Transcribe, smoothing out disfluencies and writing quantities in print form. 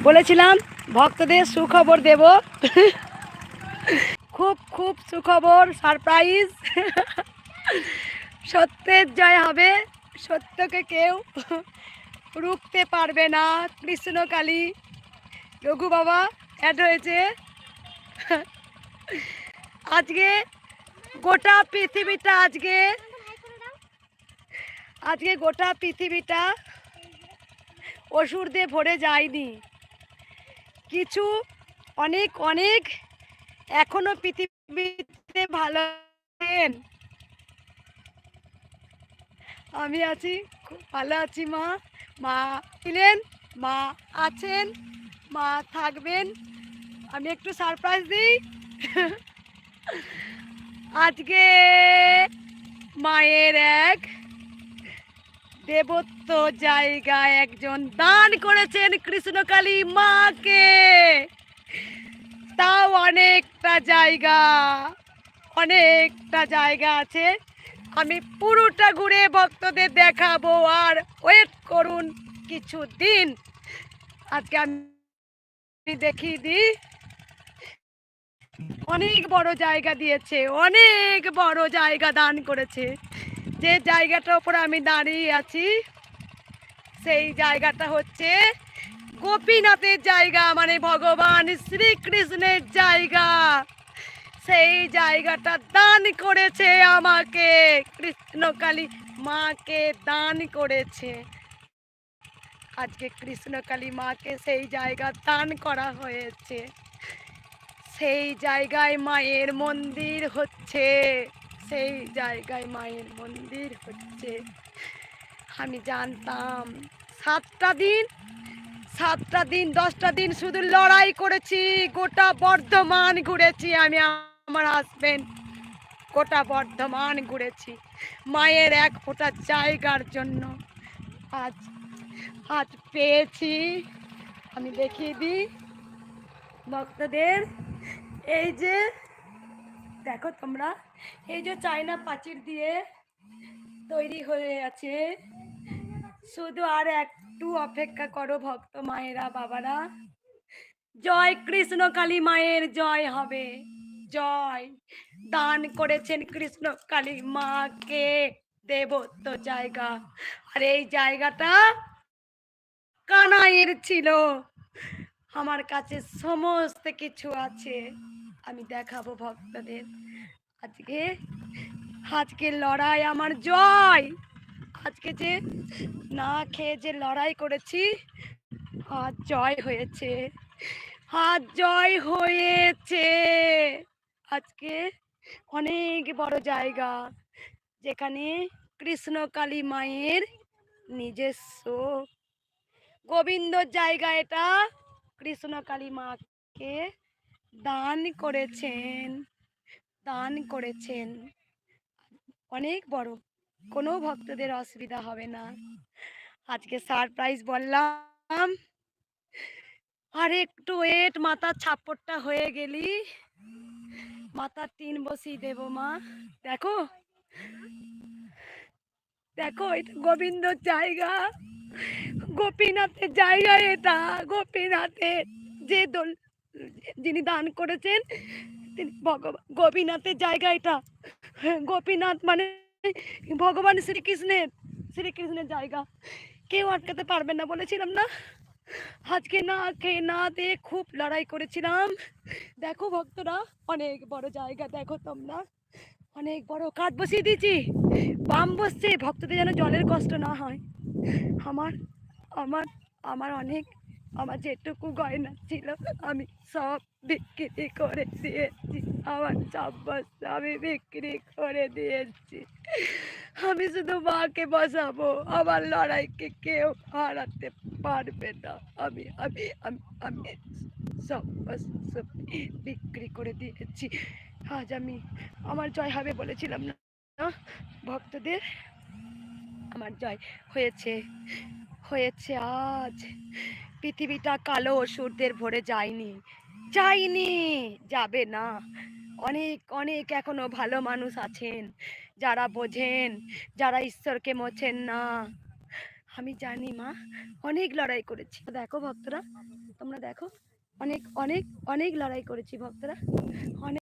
বলেছিলাম ভক্তদের সুখবর দেব। খুব খুব সুখবর, সারপ্রাইজ। সত্যের জয় হবে, সত্যকে কেউ রুখতে পারবে না। কৃষ্ণকালী রঘু বাবা অ্যাড হয়েছে। আজকে গোটা পৃথিবীটা আজকে গোটা পৃথিবীটা অসুরদের ভরে যায়নি। কিছু অনেক অনেক এখনো পৃথিবীতে ভালো আছেন। আমি আছি, খুব ভালো আছি। মা ছিলেন, মা আছেন, মা থাকবেন। আমি একটু সারপ্রাইজ দিই। আজকে মায়ের এক দেবত্ব জায়গায় একজন দান করেছেন কৃষ্ণকালী মাকে। তাও অনেকটা জায়গা আছে। আমি পুরোটা ঘুরে ভক্তদের দেখাবো, আর ওয়েট করুন কিছু দিন। আজকে আমি দেখিয়ে দিই। অনেক বড় জায়গা দিয়েছে, অনেক বড় জায়গা দান করেছে। যে জায়গাটার উপর আমি দাঁড়িয়ে আছি সেই জায়গাটা হচ্ছে গোপীনাথের জায়গা, মানে ভগবান শ্রীকৃষ্ণের জায়গা। সেই জায়গাটা দান করেছে আমাকে, কৃষ্ণকালী মাকে দান করেছে। আজকে কৃষ্ণকালী মাকে সেই জায়গা দান করা হয়েছে। সেই জায়গায় মায়ের মন্দির হচ্ছে, সেই জায়গায় মায়ের মন্দির হচ্ছে। আমি জানতাম 7টা দিন 10টা দিন শুধু লড়াই করেছি। গোটা বর্ধমান ঘুরেছি আমি, আমার হাজবেন্ড গোটা বর্ধমান ঘুরেছি মায়ের এক ফোঁটা জায়গার জন্য। আজ আজ পেয়েছি। আমি দেখিয়ে দিই ভক্তদের। এই যে দেখো তোমরা, এই যে চায়না প্রাচীর দিয়ে তৈরি হয়ে আছে। শুধু আর একটু অপেক্ষা করো ভক্ত মায়েরা, বাবারা। জয় কৃষ্ণকালী মায়ের জয় হবে। জয়। দান করেছেন কৃষ্ণকালী মাকে দেবত্ব জায়গা। আর এই জায়গাটা কানাইয়ের ছিল। আমার কাছে সমস্ত কিছু আছে, আমি দেখাবো ভক্তদের। আজকে লড়াই আমার জয়। আজকে যে না খেয়ে যে লড়াই করেছি, আজ জয় হয়েছে, আজ জয় হয়েছে। আজকে অনেক বড় জায়গা, যেখানে কৃষ্ণকালী মায়ের নিজস্ব গোবিন্দর জায়গা। এটা কৃষ্ণকালী মাকে দান করেছেন। অনেক বড়, কোনো ভক্তদের অসুবিধা হবে না। আজকে সারপ্রাইজ বললাম, আর একটু ওয়েট। মাথার ছাপ্পরটা হয়ে গেলি মাথার টিন বসিয়ে দেবো। মা দেখো, দেখো এটা গোবিন্দর জায়গা, গোপীনাথের জায়গা। এটা গোপীনাথের যে যিনি দান করেছেন তিনি ভগবান। গোপীনাথের জায়গা এটা। গোপীনাথ মানে ভগবান শ্রীকৃষ্ণের জায়গা। কেউ আটকাতে পারবে না, বলেছিলাম না। আজকে না খেয়ে না দিয়ে খুব লড়াই করেছিলাম। দেখো ভক্তরা, অনেক বড় জায়গা। দেখো তোমরা, অনেক বড় কাঠ বসিয়ে দিয়েছি, বাম বসছে, ভক্তদের যেন জলের কষ্ট না হয়। আমার আমার আমার অনেক, আমার যেটুকু গয়না ছিল আমি সব বিক্রি করে দিয়েছি। আমার সব বস্তু আমি বিক্রি করে দিয়েছি। আমি শুধু মাকে বসাবো, আমার লড়াইকে কেউ হারাতে পারবে না। আমি আমি আমি আমি সব বস্তু বিক্রি করে দিয়েছি। আজ আমি আমার জয় হবে বলেছিলাম না ভক্তদের। আমার জয় হয়েছে। আজ পৃথিবীটা কালো অসুরদের ভরে যায়নি, যাবে না। অনেক অনেক এখনো ভালো মানুষ আছেন, যারা বোঝেন, যারা ঈশ্বরকে মোছেন না। আমি জানি মা, অনেক লড়াই করেছি। দেখো ভক্তরা, তোমরা দেখো, অনেক অনেক অনেক লড়াই করেছি ভক্তরা, অনেক।